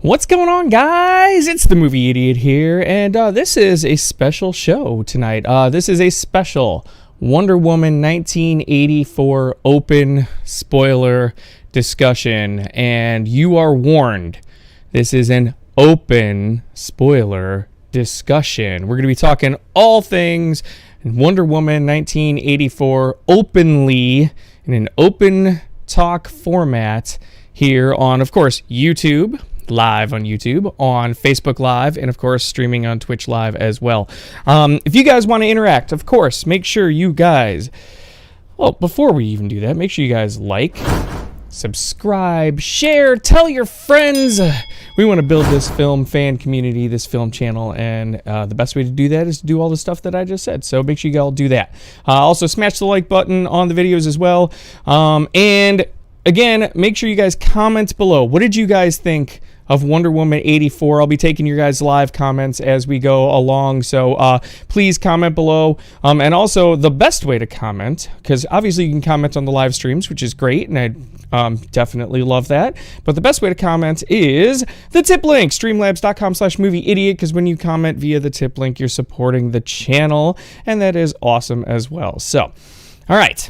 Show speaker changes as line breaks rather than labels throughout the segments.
What's going on, guys? It's the Movie Idiot here, and this is a special show tonight. This is a special Wonder Woman 1984 open spoiler discussion, and you are warned, this is an open spoiler discussion. We're going to be talking all things Wonder Woman 1984 openly in an open talk format here on, of course, YouTube. Live on YouTube, on Facebook Live, and of course streaming on Twitch Live as well. If you guys want to interact, of course, make sure you guys, well, before we even do that, make sure you guys like, subscribe, share, tell your friends. We want to build this film fan community, this film channel, and the best way to do that is to do all the stuff that I just said, so make sure you all do that. Also, smash the like button on the videos as well, and again, make sure you guys comment below. What did you guys think of Wonder Woman 84? I'll be taking your guys' live comments as we go along, so please comment below. And also, the best way to comment, because obviously you can comment on the live streams, which is great, and I definitely love that. But the best way to comment is the tip link, streamlabs.com/movieidiot, because when you comment via the tip link, you're supporting the channel, and that is awesome as well. So, all right.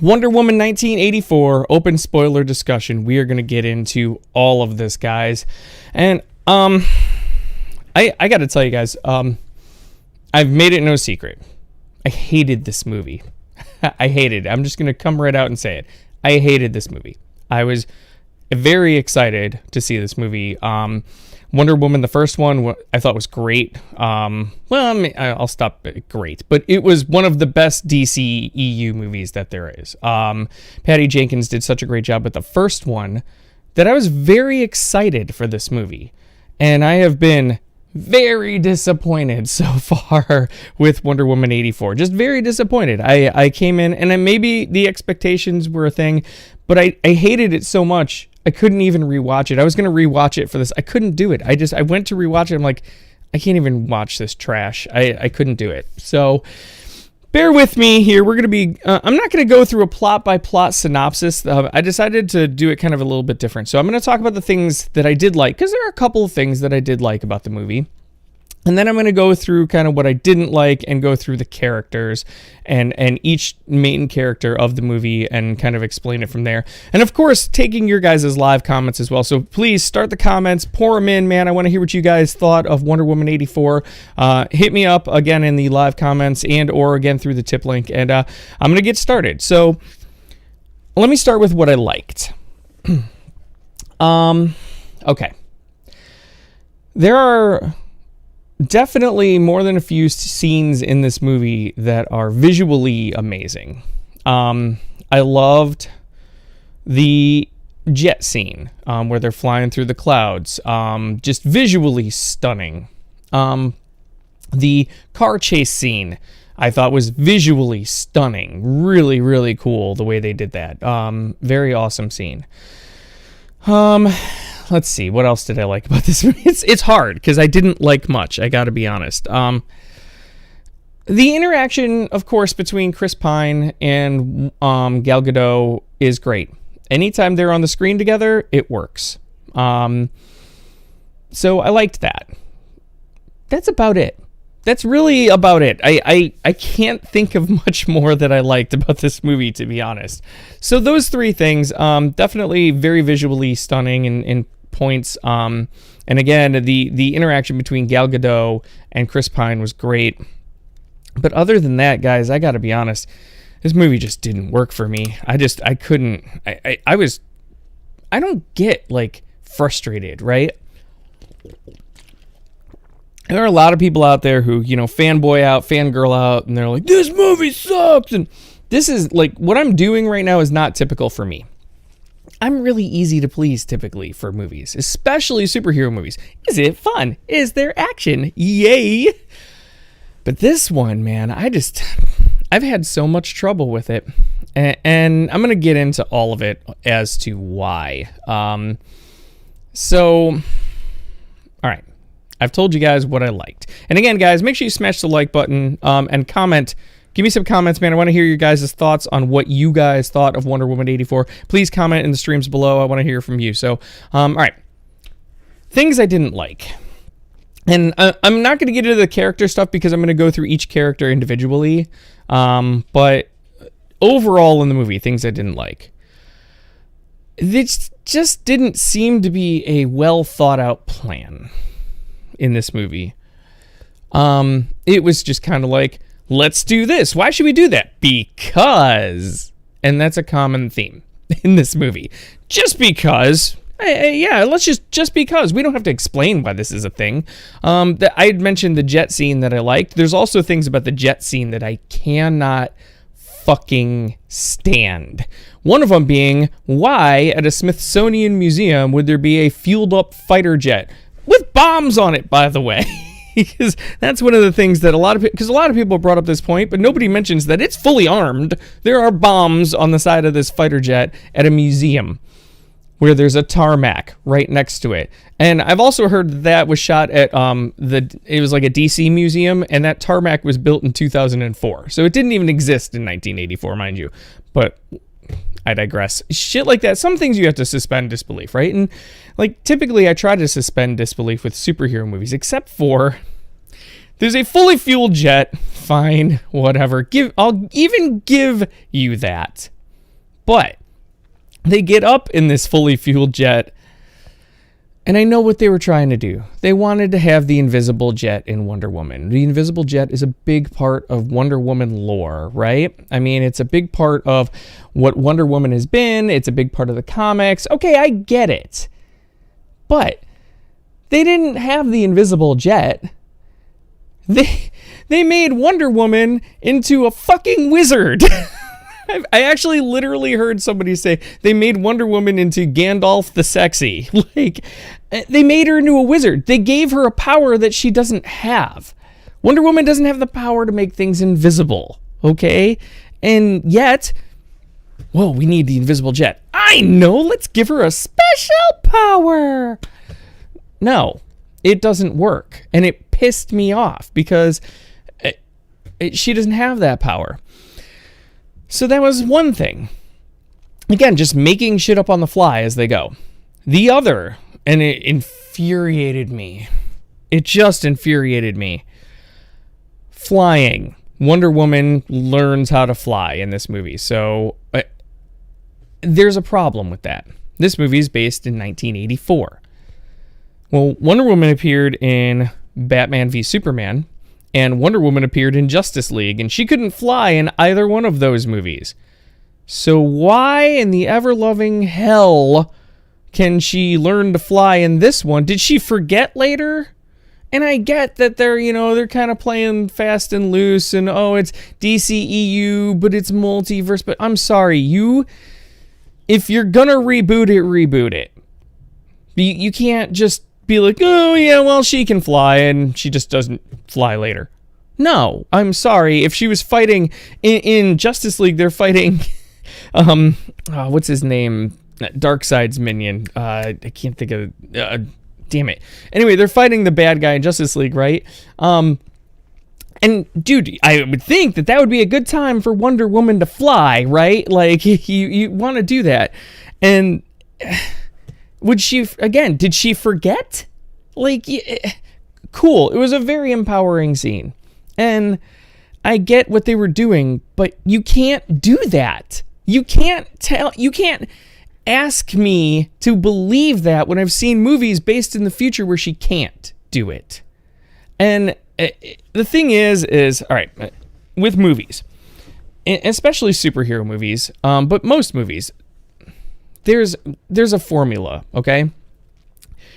Wonder Woman 1984 open spoiler discussion. We are going to get into all of this, guys. And I got to tell you guys, I've made it no secret. I hated this movie. I hated it. I'm just going to come right out and say it. I hated this movie. I was very excited to see this movie. Wonder Woman, the first one, I thought was great. Well, I mean, I'll stop at great, but it was one of the best DC EU movies that there is. Patty Jenkins did such a great job with the first one that I was very excited for this movie. And I have been very disappointed so far with Wonder Woman 84. Just very disappointed. I came in, and maybe the expectations were a thing, but I hated it so much. I couldn't even rewatch it. I was going to rewatch it for this. I couldn't do it. I went to rewatch it. I'm like, I can't even watch this trash. I couldn't do it. So bear with me here. We're going to be, I'm not going to go through a plot by plot synopsis. I decided to do it kind of a little bit different. So I'm going to talk about the things that I did like, because there are a couple of things that I did like about the movie. And then I'm going to go through kind of what I didn't like and go through the characters and each main character of the movie and kind of explain it from there. And of course, taking your guys' live comments as well. So please start the comments, pour them in, man. I want to hear what you guys thought of Wonder Woman 84. Hit me up again in the live comments and or again through the tip link. And I'm going to get started. So let me start with what I liked. Okay. There are definitely more than a few scenes in this movie that are visually amazing. I loved the jet scene where they're flying through the clouds. Just visually stunning. The car chase scene I thought was visually stunning. Really, really cool the way they did that. Very awesome scene. Let's see, what else did I like about this movie? It's hard, because I didn't like much, I gotta be honest. The interaction, of course, between Chris Pine and Gal Gadot is great. Anytime they're on the screen together, it works. So I liked that. That's about it. That's really about it. I can't think of much more that I liked about this movie, to be honest. So those three things, definitely very visually stunning in points. And again, the interaction between Gal Gadot and Chris Pine was great. But other than that, guys, I gotta be honest, this movie just didn't work for me. I couldn't. I don't get, like, frustrated, right? There are a lot of people out there who, you know, fanboy out, fangirl out, and they're like, this movie sucks. And this is, like, what I'm doing right now is not typical for me. I'm really easy to please typically for movies, especially superhero movies. Is it fun? Is there action? Yay! But this one, man, I've had so much trouble with it. And I'm going to get into all of it as to why. So, all right. I've told you guys what I liked. And again, guys, make sure you smash the like button and comment. Give me some comments, man. I want to hear your guys' thoughts on what you guys thought of Wonder Woman 84. Please comment in the streams below. I want to hear from you. So, all right. things I didn't like. And I'm not going to get into the character stuff because I'm going to go through each character individually. But overall in the movie, things I didn't like. This just didn't seem to be a well thought out plan in this movie. It was just kind of like, let's do this. Why should we do that? Because. And that's a common theme in this movie. Just because. Yeah, let's just because. We don't have to explain why this is a thing. I had mentioned the jet scene that I liked. There's also things about the jet scene that I cannot fucking stand. One of them being, why at a Smithsonian museum would there be a fueled up fighter jet with bombs on it, by the way? Because that's one of the things that a lot of people brought up this point, but nobody mentions that it's fully armed. There are bombs on the side of this fighter jet at a museum where there's a tarmac right next to it. And I've also heard that was shot at it was like a DC museum, and that tarmac was built in 2004. So it didn't even exist in 1984, mind you. But I digress. Shit like that. Some things you have to suspend disbelief, right? And like typically I try to suspend disbelief with superhero movies, except for there's a fully fueled jet. Fine, whatever. I'll even give you that. But they get up in this fully fueled jet, and I know what they were trying to do. They wanted to have the invisible jet in Wonder Woman. The invisible jet is a big part of Wonder Woman lore, right? I mean, it's a big part of what Wonder Woman has been. It's a big part of the comics. Okay, I get it. But they didn't have the invisible jet. They made Wonder Woman into a fucking wizard. I actually literally heard somebody say they made Wonder Woman into Gandalf the Sexy. Like, they made her into a wizard. They gave her a power that she doesn't have. Wonder Woman doesn't have the power to make things invisible, okay? And yet, well, we need the invisible jet. I know, let's give her a special power. No, it doesn't work. And it pissed me off because she doesn't have that power. So that was one thing. Again, just making shit up on the fly as they go. The other, and it infuriated me. It just infuriated me. Flying. Wonder Woman learns how to fly in this movie. So there's a problem with that. This movie is based in 1984. Well, Wonder Woman appeared in Batman v Superman, and Wonder Woman appeared in Justice League, and she couldn't fly in either one of those movies. So why in the ever-loving hell can she learn to fly in this one? Did she forget later? And I get that they're kind of playing fast and loose, and it's DCEU, but it's multiverse. But I'm sorry, if you're gonna reboot it. You can't just be like, oh yeah, well, she can fly and she just doesn't fly later. No, I'm sorry. If she was fighting in Justice League, they're fighting what's his name? Darkseid's minion. I can't think of damn it. Anyway, they're fighting the bad guy in Justice League, right? And dude, I would think that would be a good time for Wonder Woman to fly, right? Like you want to do that. And did she forget? Like, cool. It was a very empowering scene. And I get what they were doing, but you can't do that. You can't ask me to believe that when I've seen movies based in the future where she can't do it. And the thing is all right, with movies, especially superhero movies, but most movies, there's a formula, okay?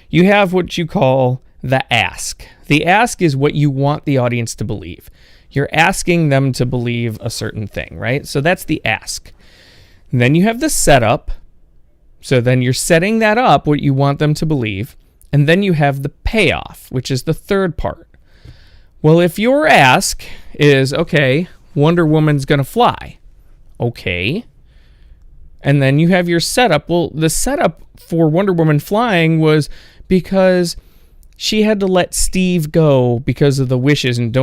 You have what you call the ask. The ask is what you want the audience to believe. You're asking them to believe a certain thing, right? So that's the ask. And then you have the setup. So then you're setting that up, what you want them to believe. And then you have the payoff, which is the third part. Well, if your ask is, okay, Wonder Woman's going to fly. Okay. And then you have your setup. Well, the setup for Wonder Woman flying was because she had to let Steve go because of the wishes, and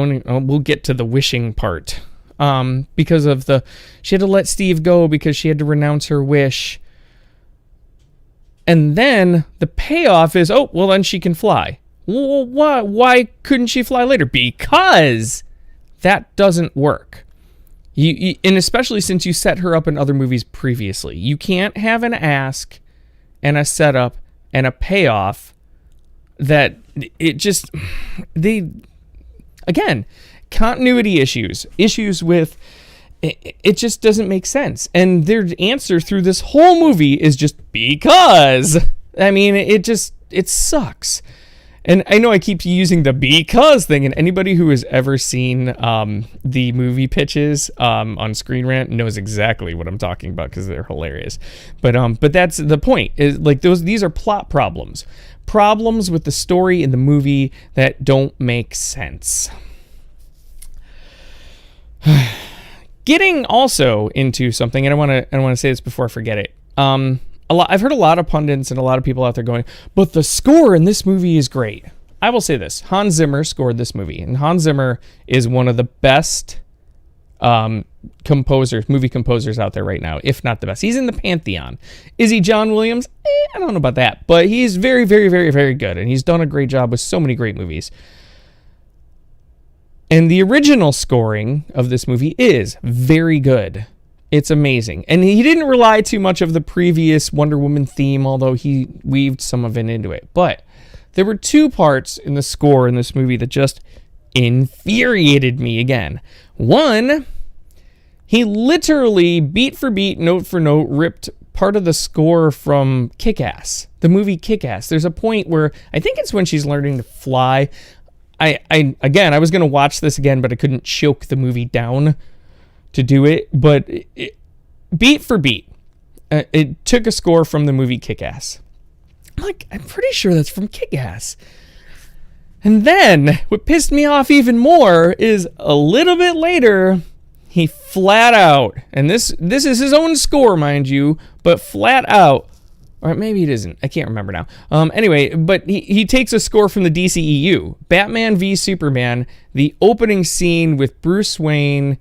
we'll get to the wishing part. She had to let Steve go because she had to renounce her wish And then the payoff is, oh, well, then she can fly. Well, why couldn't she fly later? Because that doesn't work. And especially since you set her up in other movies previously. You can't have an ask and a setup and a payoff that it just... Again, continuity issues with... It just doesn't make sense. And their answer through this whole movie is just because. I mean, it sucks. And I know I keep using the because thing, and anybody who has ever seen the movie pitches on Screen Rant knows exactly what I'm talking about because they're hilarious. But that's the point. Is like these are plot problems with the story in the movie that don't make sense. Getting also into something, and I want to say this before I forget it. I've heard a lot of pundits and a lot of people out there going, but the score in this movie is great. I will say this. Hans Zimmer scored this movie, and Hans Zimmer is one of the best movie composers out there right now, if not the best. He's in the pantheon. Is he John Williams? I don't know about that, but he's very, very, very, very good, and he's done a great job with so many great movies. And the original scoring of this movie is very good. It's amazing. And he didn't rely too much of the previous Wonder Woman theme, although he weaved some of it into it. But there were two parts in the score in this movie that just infuriated me again. One, he literally, beat for beat, note for note, ripped part of the score from Kick-Ass, the movie Kick-Ass. There's a point where, I think it's when she's learning to fly. I was going to watch this again, but I couldn't choke the movie down to do it. But beat for beat, it took a score from the movie Kick-Ass. I'm pretty sure that's from Kick-Ass. And then, what pissed me off even more is a little bit later, he flat out, and this is his own score, mind you, but flat out, or maybe it isn't. I can't remember now. Anyway, but he takes a score from the DCEU. Batman v Superman, the opening scene with Bruce Wayne's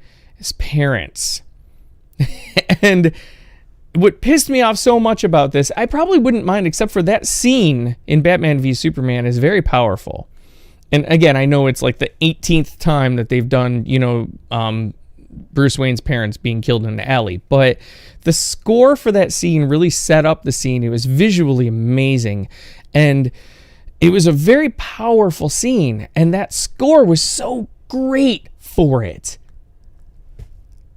parents. And what pissed me off so much about this, I probably wouldn't mind, except for that scene in Batman v Superman is very powerful. And again, I know it's like the 18th time that they've done, Bruce Wayne's parents being killed in the alley, but the score for that scene really set up the scene. It was visually amazing, and it was a very powerful scene, and that score was so great for it.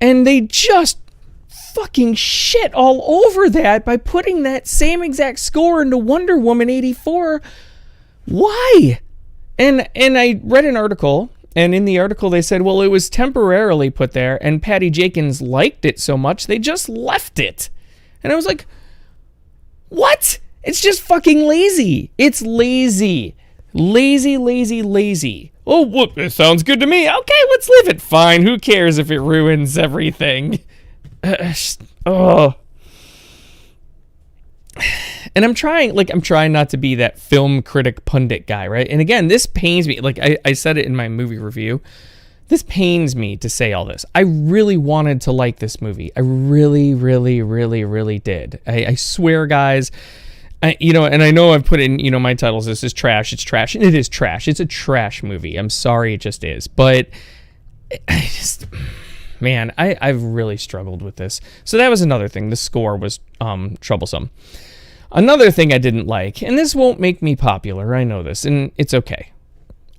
And they just fucking shit all over that by putting that same exact score into Wonder Woman 84. Why? And I read an article, and in the article they said, well, it was temporarily put there, and Patty Jenkins liked it so much, they just left it. And I was like, what? It's just fucking lazy. It's lazy. Lazy. Oh, well, it sounds good to me. Okay, let's leave it. Fine. Who cares if it ruins everything? And I'm trying not to be that film critic pundit guy, right? And again, this pains me. Like I said it in my movie review. This pains me to say all this. I really wanted to like this movie. I really, really, really, really did. I swear, guys. And I know I've put in, my titles. This is trash. It's trash. And it is trash. It's a trash movie. I'm sorry. It just is. But I've really struggled with this. So that was another thing. The score was troublesome. Another thing I didn't like, and this won't make me popular, I know this, and it's okay.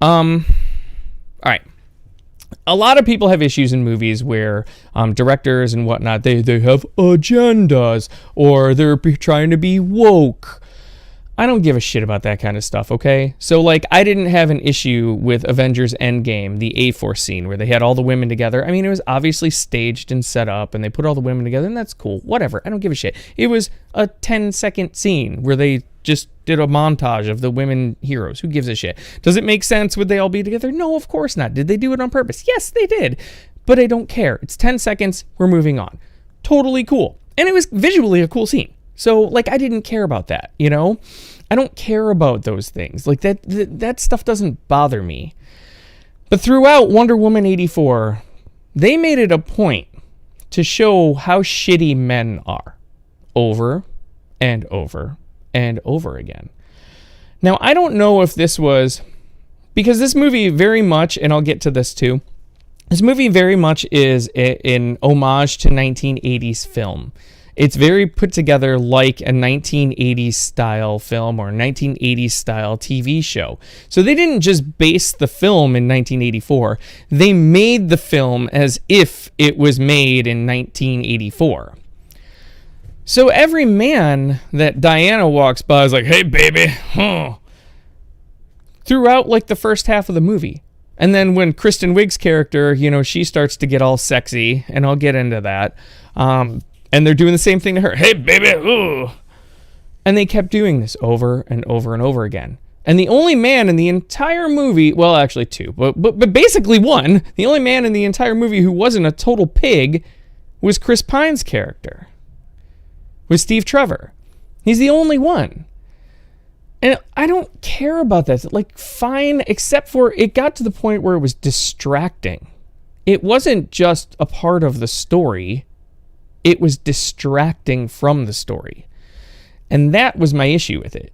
All right. A lot of people have issues in movies where directors and whatnot, they have agendas, or they're trying to be woke. I don't give a shit about that kind of stuff, okay? So, I didn't have an issue with Avengers Endgame, the A-Force scene, where they had all the women together. I mean, it was obviously staged and set up, and they put all the women together, and that's cool. Whatever. I don't give a shit. It was a 10-second scene where they just did a montage of the women heroes. Who gives a shit? Does it make sense? Would they all be together? No, of course not. Did they do it on purpose? Yes, they did. But I don't care. It's 10 seconds. We're moving on. Totally cool. And it was visually a cool scene. So, I didn't care about that, I don't care about those things. That stuff doesn't bother me. But throughout Wonder Woman 84, they made it a point to show how shitty men are. Over and over and over again. Now, I don't know if this was, because this movie very much, and I'll get to this too, this movie very much is an homage to 1980s film. It's very put together like a 1980s style film or a 1980s style TV show. So they didn't just base the film in 1984. They made the film as if it was made in 1984. So every man that Diana walks by is like, hey, baby, throughout like the first half of the movie. And then when Kristen Wiig's character, she starts to get all sexy, and I'll get into that. And they're doing the same thing to her. Hey, baby, ooh. And they kept doing this over and over and over again. And the only man in the entire movie, well, actually two, but basically one, the only man in the entire movie who wasn't a total pig was Chris Pine's character, was Steve Trevor. He's the only one. And I don't care about that. Like, fine, except for it got to the point where it was distracting. It wasn't just a part of the story. It was distracting from the story. And that was my issue with it.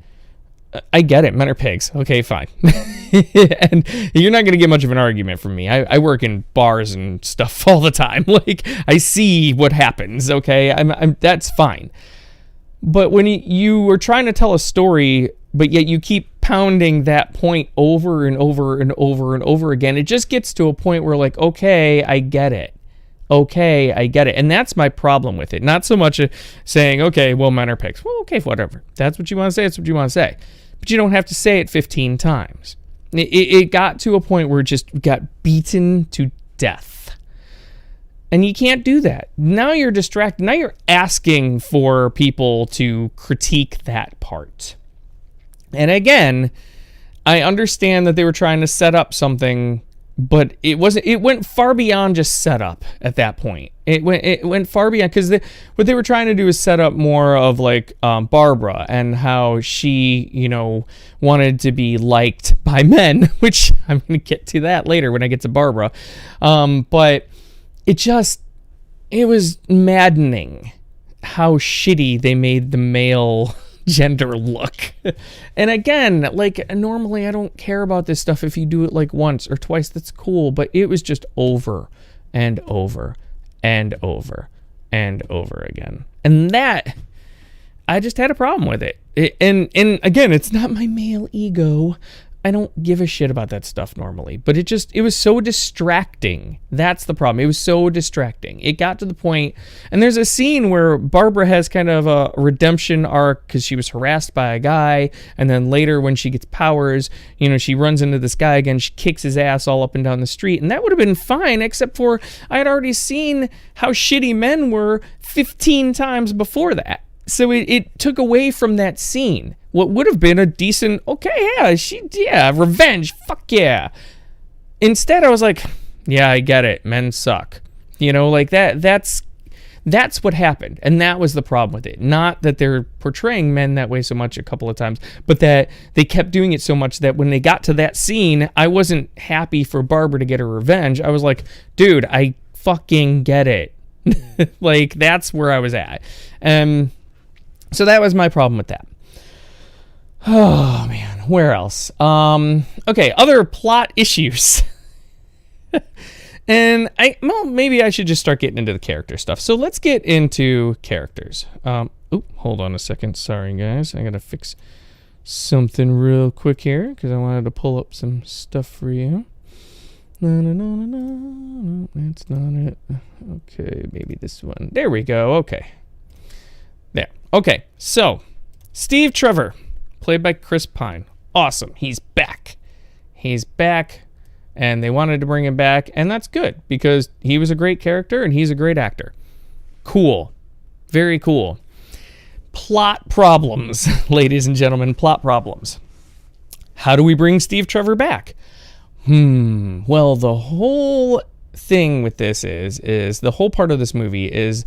I get it. Men are pigs. Okay, fine. And you're not going to get much of an argument from me. I work in bars and stuff all the time. Like, I see what happens, okay? I'm that's fine. But when you were trying to tell a story, but yet you keep pounding that point over and over and over and over again, it just gets to a point where, like, okay, I get it. Okay, I get it. And that's my problem with it. Not so much saying, okay, well, men are pigs. Well, okay, whatever. That's what you want to say. That's what you want to say. But you don't have to say it 15 times. It got to a point where it just got beaten to death. And you can't do that. Now you're distracted. Now you're asking for people to critique that part. And again, I understand that they were trying to set up something, but it went far beyond just setup at that point. It went far beyond, because what they were trying to do is set up more of like Barbara and how she, wanted to be liked by men, which I'm going to get to that later when I get to Barbara. But it was maddening how shitty they made the male gender look. And again, like, normally I don't care about this stuff. If you do it like once or twice, that's cool, but it was just over and over and over and over again. And that, I just had a problem with it. And again, it's not my male ego. I don't give a shit about that stuff normally, but it was so distracting. That's the problem. It was so distracting. It got to the point, and there's a scene where Barbara has kind of a redemption arc because she was harassed by a guy, and then later when she gets powers, she runs into this guy again, she kicks his ass all up and down the street, and that would have been fine, except for I had already seen how shitty men were 15 times before that. So it took away from that scene what would have been a decent, okay, revenge, fuck yeah. Instead, I was like, yeah, I get it, men suck. Like that's what happened, and that was the problem with it. Not that they're portraying men that way so much a couple of times, but that they kept doing it so much that when they got to that scene, I wasn't happy for Barbara to get her revenge. I was like, dude, I fucking get it. Like, that's where I was at. So that was my problem with that. Oh, man. Where else? Okay, other plot issues. And maybe I should just start getting into the character stuff. So let's get into characters. Hold on a second. Sorry, guys. I got to fix something real quick here because I wanted to pull up some stuff for you. No, that's not it. Okay, maybe this one. There we go. Okay. There. Okay, so Steve Trevor, played by Chris Pine. Awesome. He's back. And they wanted to bring him back, and that's good because he was a great character and he's a great actor. Cool. Very cool. Plot problems, ladies and gentlemen, plot problems. How do we bring Steve Trevor back? Well, the whole thing with this is the whole part of this movie is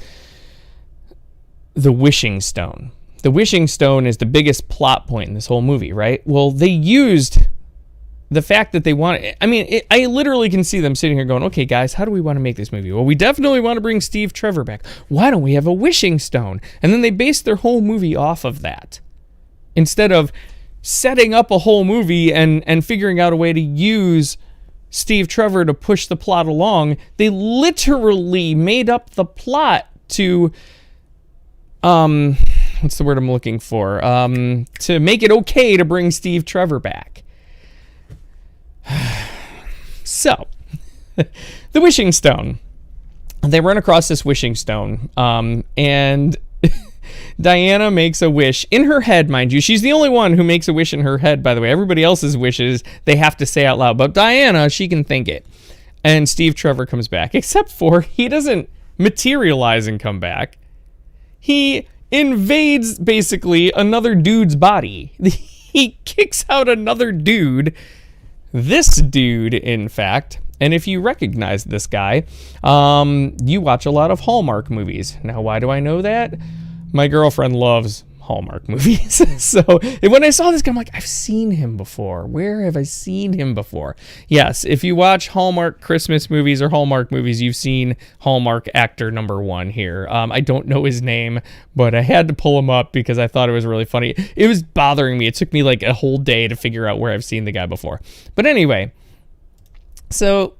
the wishing stone. The wishing stone is the biggest plot point in this whole movie, right? Well, they used the fact that they want it. I mean, I literally can see them sitting here going, okay, guys, how do we want to make this movie? Well, we definitely want to bring Steve Trevor back. Why don't we have a wishing stone? And then they based their whole movie off of that. instead of setting up a whole movie and figuring out a way to use Steve Trevor to push the plot along, they literally made up the plot to what's the word I'm looking for? To make it okay to bring Steve Trevor back. So, the wishing stone. They run across this wishing stone, and Diana makes a wish in her head, mind you. She's the only one who makes a wish in her head, by the way. Everybody else's wishes, they have to say out loud. But Diana, she can think it. And Steve Trevor comes back, except for he doesn't materialize and come back. He invades, basically, another dude's body. He kicks out another dude. This dude, in fact. And if you recognize this guy, you watch a lot of Hallmark movies. Now, why do I know that? My girlfriend loves Hallmark movies. So when I saw this guy, I'm like, I've seen him before. Where have I seen him before? Yes, if you watch Hallmark Christmas movies or Hallmark movies, you've seen Hallmark actor number one here. I don't know his name, but I had to pull him up because I thought it was really funny. It was bothering me. It took me like a whole day to figure out where I've seen the guy before. But anyway, so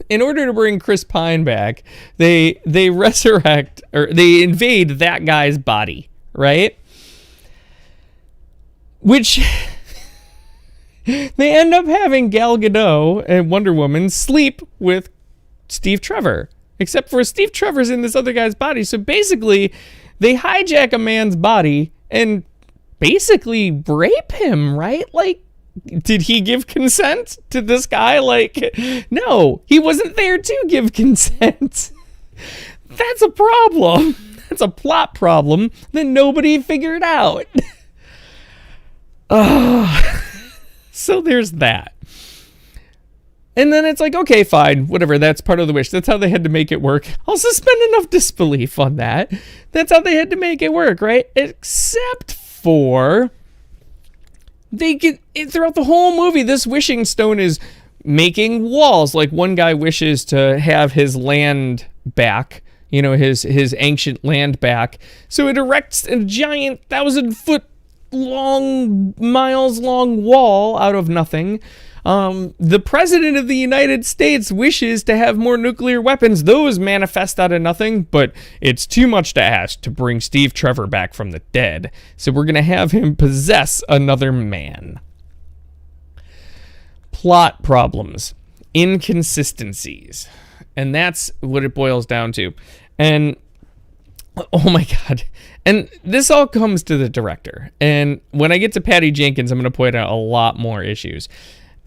in order to bring Chris Pine back, they resurrect, or they invade that guy's body, right? Which they end up having Gal Gadot and Wonder Woman sleep with Steve Trevor, except for Steve Trevor's in this other guy's body. So basically, they hijack a man's body and basically rape him, right? Like, did he give consent to this guy? Like, no, he wasn't there to give consent. That's a problem. That's a plot problem that nobody figured out. So there's that. And then it's like, okay, fine, whatever, that's part of the wish. That's how they had to make it work. I'll suspend enough disbelief on that. That's how they had to make it work, right? Except for throughout the whole movie, this wishing stone is making walls. Like, one guy wishes to have his land back, you know, his ancient land back. So it erects a giant 1,000-foot long, miles long wall out of nothing. The president of the United States wishes to have more nuclear weapons. Those manifest out of nothing, but it's too much to ask to bring Steve Trevor back from the dead. So we're going to have him possess another man. Plot problems, inconsistencies, and that's what it boils down to. And oh my God. And this all comes to the director. And when I get to Patty Jenkins, I'm going to point out a lot more issues.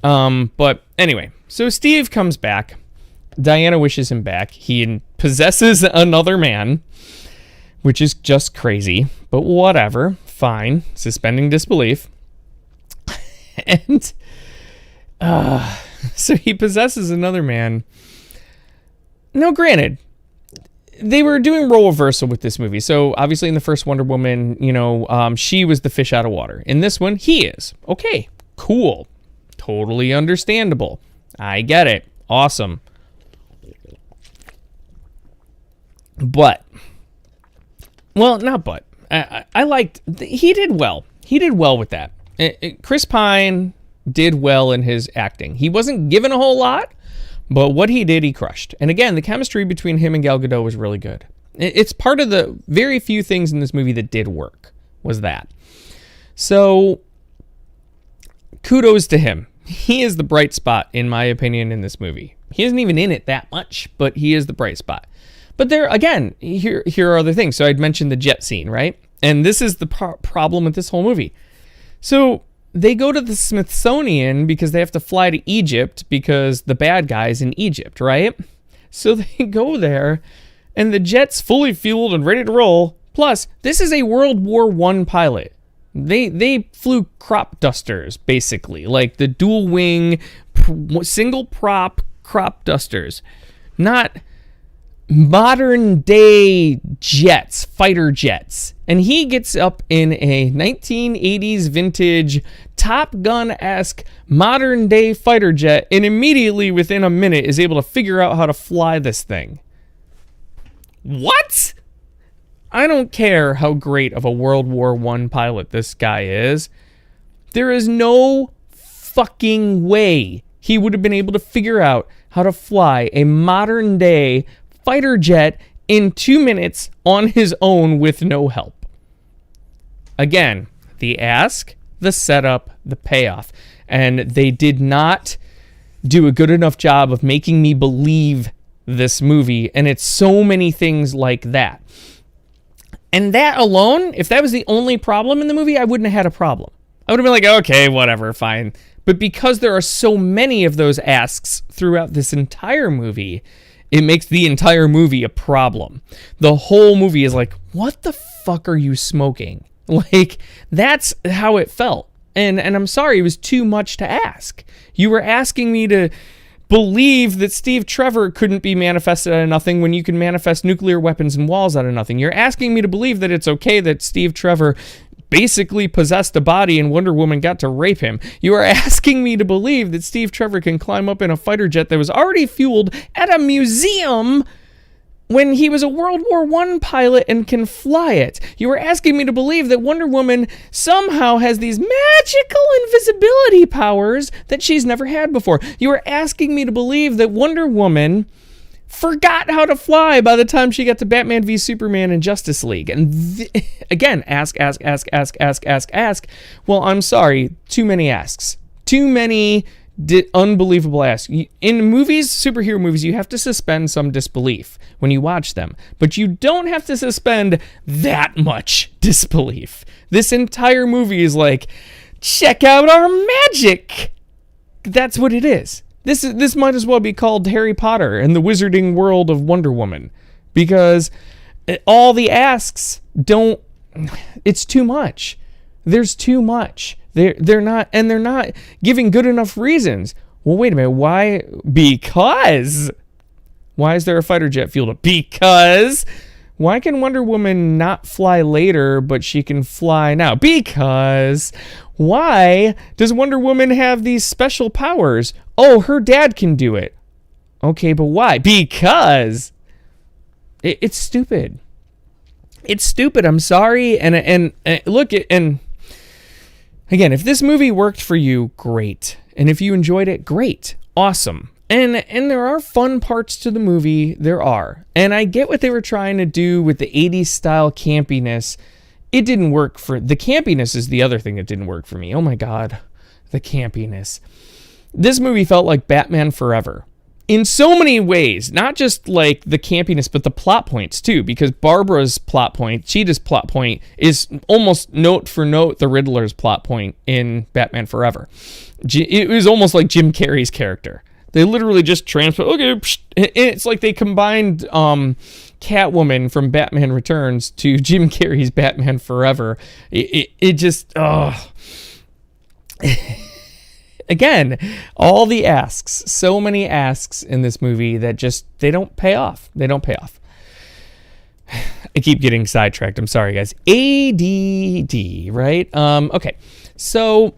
But anyway, so Steve comes back. Diana wishes him back. He possesses another man, which is just crazy, but whatever. Fine. Suspending disbelief. And so he possesses another man. Now, granted, they were doing role reversal with this movie. So obviously in the first Wonder Woman, you know, she was the fish out of water. In this one, he is. Okay, cool. Totally understandable. I get it. Awesome. But, well, not but. I liked, he did well. He did well with that. Chris Pine did well in his acting. He wasn't given a whole lot, but what he did, he crushed. And again, the chemistry between him and Gal Gadot was really good. It's part of the very few things in this movie that did work, was that. So, kudos to him. He is the bright spot, in my opinion, in this movie. He isn't even in it that much, but he is the bright spot. But there, again, here are other things. So I'd mentioned the jet scene, right? And this is the problem with this whole movie. So they go to the Smithsonian because they have to fly to Egypt because the bad guy's in Egypt, right? So they go there, and the jet's fully fueled and ready to roll. Plus, this is a World War I pilot. They flew crop dusters, basically, like the dual wing, single prop crop dusters, not modern day jets, fighter jets. And he gets up in a 1980s vintage Top Gun-esque modern day fighter jet and immediately within a minute is able to figure out how to fly this thing. What? I don't care how great of a World War I pilot this guy is. There is no fucking way he would have been able to figure out how to fly a modern day fighter jet in 2 minutes on his own with no help. Again, the ask, the setup, the payoff. And they did not do a good enough job of making me believe this movie. And it's so many things like that. And that alone, if that was the only problem in the movie, I wouldn't have had a problem. I would have been like, okay, whatever, fine. But because there are so many of those asks throughout this entire movie, it makes the entire movie a problem. The whole movie is like, what the fuck are you smoking? Like, that's how it felt. And I'm sorry, it was too much to ask. You were asking me to believe that Steve Trevor couldn't be manifested out of nothing when you can manifest nuclear weapons and walls out of nothing. You're asking me to believe that it's okay that Steve Trevor basically possessed a body and Wonder Woman got to rape him. You are asking me to believe that Steve Trevor can climb up in a fighter jet that was already fueled at a museum when he was a World War I pilot and can fly it. You are asking me to believe that Wonder Woman somehow has these magical invisibility powers that she's never had before. You are asking me to believe that Wonder Woman forgot how to fly by the time she got to Batman v Superman and Justice League. And again, ask. Well, I'm sorry, too many asks. Too many unbelievable asks. In movies, superhero movies, you have to suspend some disbelief when you watch them. But you don't have to suspend that much disbelief. This entire movie is like, check out our magic. That's what it is. This might as well be called Harry Potter and the Wizarding World of Wonder Woman, because all the asks don't. It's too much. There's too much. They're not giving good enough reasons. Well, wait a minute. Why? Because. Why is there a fighter jet fueled? Because. Why can Wonder Woman not fly later, but she can fly now? Because. Why does Wonder Woman have these special powers? Oh, her dad can do it. Okay, but why? Because it's stupid. It's stupid. I'm sorry. And look, and again, if this movie worked for you, great. And if you enjoyed it, great. Awesome. And there are fun parts to the movie. There are. And I get what they were trying to do with the 80s style campiness. It didn't work for... The campiness is the other thing that didn't work for me. Oh my God. The campiness. This movie felt like Batman Forever. In so many ways. Not just like the campiness, but the plot points too. Because Barbara's plot point, Cheetah's plot point, is almost note for note the Riddler's plot point in Batman Forever. It was almost like Jim Carrey's character. They literally just transfer. Okay, it's like they combined Catwoman from Batman Returns to Jim Carrey's Batman Forever. It just, again, all the asks, so many asks in this movie that just, they don't pay off. They don't pay off. I keep getting sidetracked. I'm sorry, guys. ADD, right? Okay, so...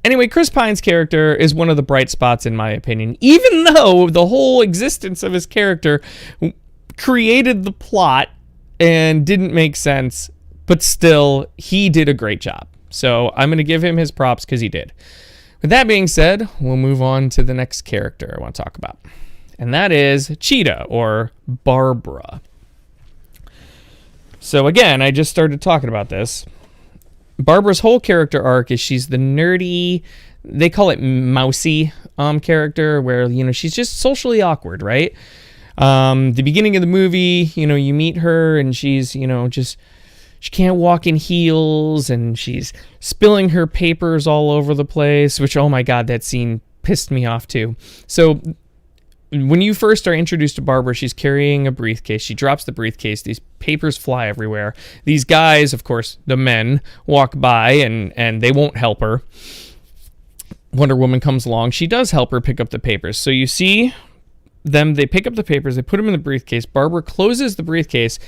Anyway, Chris Pine's character is one of the bright spots in my opinion, even though the whole existence of his character created the plot and didn't make sense, but still, he did a great job. So I'm going to give him his props because he did. With that being said, we'll move on to the next character I want to talk about. And that is Cheetah, or Barbara. So again, I just started talking about this. Barbara's whole character arc is she's the nerdy, they call it mousy character, where, you know, she's just socially awkward, right? The beginning of the movie, you know, you meet her and she's, you know, just, she can't walk in heels and she's spilling her papers all over the place, which, oh my God, that scene pissed me off too. So when you first are introduced to Barbara, she's carrying a briefcase. She drops the briefcase. These papers fly everywhere. These guys, of course, the men, walk by and they won't help her. Wonder Woman comes along. She does help her pick up the papers. So you see them, they pick up the papers, they put them in the briefcase. Barbara closes the briefcase,